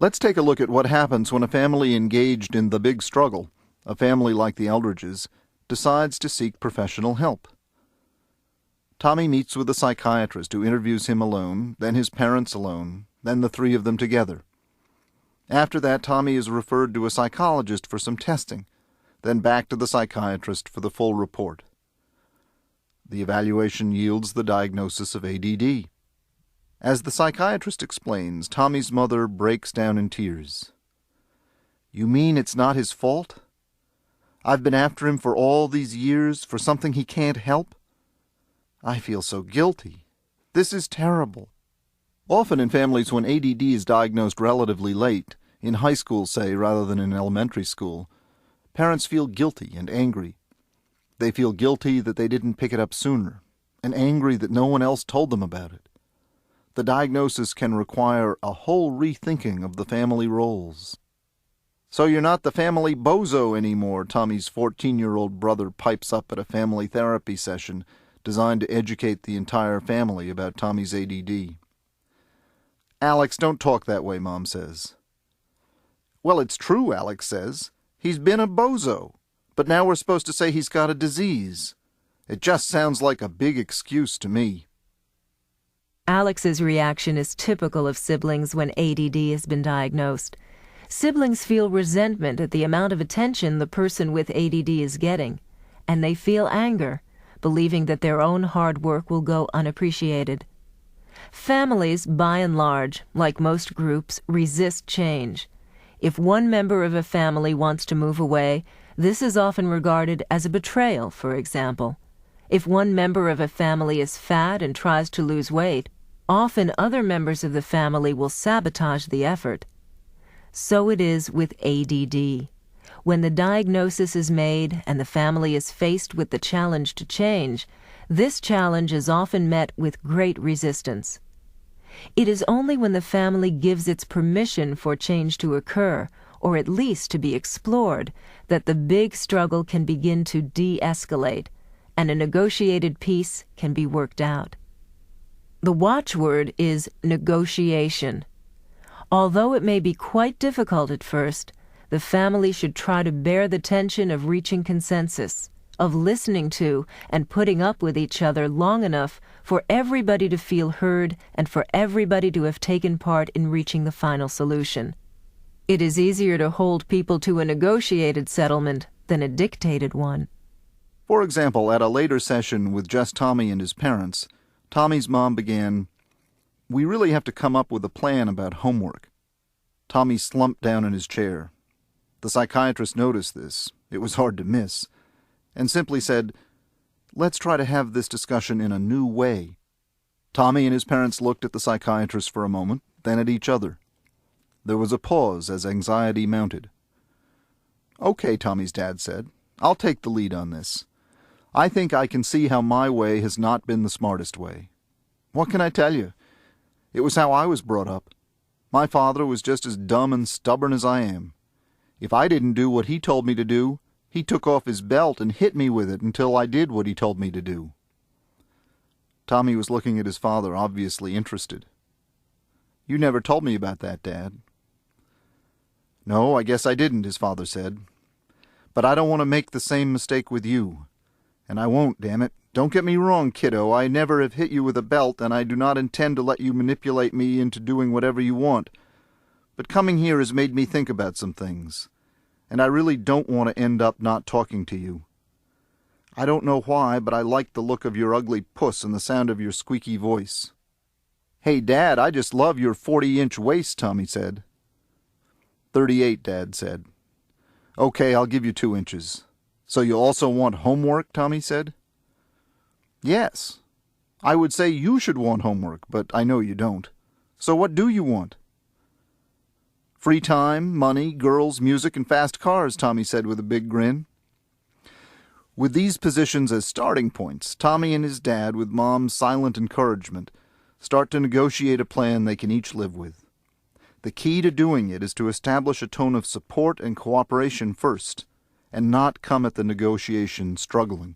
Let's take a look at what happens when a family engaged in the big struggle, a family like the Eldridges, decides to seek professional help. Tommy meets with a psychiatrist who interviews him alone, then his parents alone, then the three of them together. After that, Tommy is referred to a psychologist for some testing, then back to the psychiatrist for the full report. The evaluation yields the diagnosis of ADD. As the psychiatrist explains, Tommy's mother breaks down in tears. "You mean it's not his fault? I've been after him for all these years for something he can't help? I feel so guilty. This is terrible." Often in families when ADD is diagnosed relatively late, in high school, say, rather than in elementary school, parents feel guilty and angry. They feel guilty that they didn't pick it up sooner, and angry that no one else told them about it. The diagnosis can require a whole rethinking of the family roles. "So you're not the family bozo anymore," Tommy's 14-year-old brother pipes up at a family therapy session designed to educate the entire family about Tommy's ADD. "Alex, don't talk that way," Mom says. "Well, it's true," Alex says. "He's been a bozo, but now we're supposed to say he's got a disease. It just sounds like a big excuse to me." Alex's reaction is typical of siblings when ADD has been diagnosed. Siblings feel resentment at the amount of attention the person with ADD is getting, and they feel anger, believing that their own hard work will go unappreciated. Families, by and large, like most groups, resist change. If one member of a family wants to move away, this is often regarded as a betrayal, for example. If one member of a family is fat and tries to lose weight, often other members of the family will sabotage the effort. So it is with ADD. When the diagnosis is made and the family is faced with the challenge to change, this challenge is often met with great resistance. It is only when the family gives its permission for change to occur, or at least to be explored, that the big struggle can begin to de-escalate, and a negotiated peace can be worked out. The watchword is negotiation. Although it may be quite difficult at first, the family should try to bear the tension of reaching consensus, of listening to and putting up with each other long enough for everybody to feel heard and for everybody to have taken part in reaching the final solution. It is easier to hold people to a negotiated settlement than a dictated one. For example, at a later session with just Tommy and his parents, Tommy's mom began, "We really have to come up with a plan about homework." Tommy slumped down in his chair. The psychiatrist noticed this, it was hard to miss, and simply said, "Let's try to have this discussion in a new way." Tommy and his parents looked at the psychiatrist for a moment, then at each other. There was a pause as anxiety mounted. "Okay," Tommy's dad said, "I'll take the lead on this. I think I can see how my way has not been the smartest way. What can I tell you? It was how I was brought up. My father was just as dumb and stubborn as I am. If I didn't do what he told me to do, he took off his belt and hit me with it until I did what he told me to do." Tommy was looking at his father, obviously interested. "You never told me about that, Dad." "No, I guess I didn't," his father said. "But I don't want to make the same mistake with you. And I won't, damn it. Don't get me wrong, kiddo. I never have hit you with a belt, and I do not intend to let you manipulate me into doing whatever you want. But coming here has made me think about some things, and I really don't want to end up not talking to you. I don't know why, but I like the look of your ugly puss and the sound of your squeaky voice." "Hey, Dad, I just love your 40-inch waist," Tommy said. 38, Dad said. "Okay, I'll give you 2 inches. So you also want homework?" Tommy said. "Yes. I would say you should want homework, but I know you don't. So what do you want?" "Free time, money, girls, music, and fast cars," Tommy said with a big grin. With these positions as starting points, Tommy and his dad, with Mom's silent encouragement, start to negotiate a plan they can each live with. The key to doing it is to establish a tone of support and cooperation first, and not come at the negotiation struggling.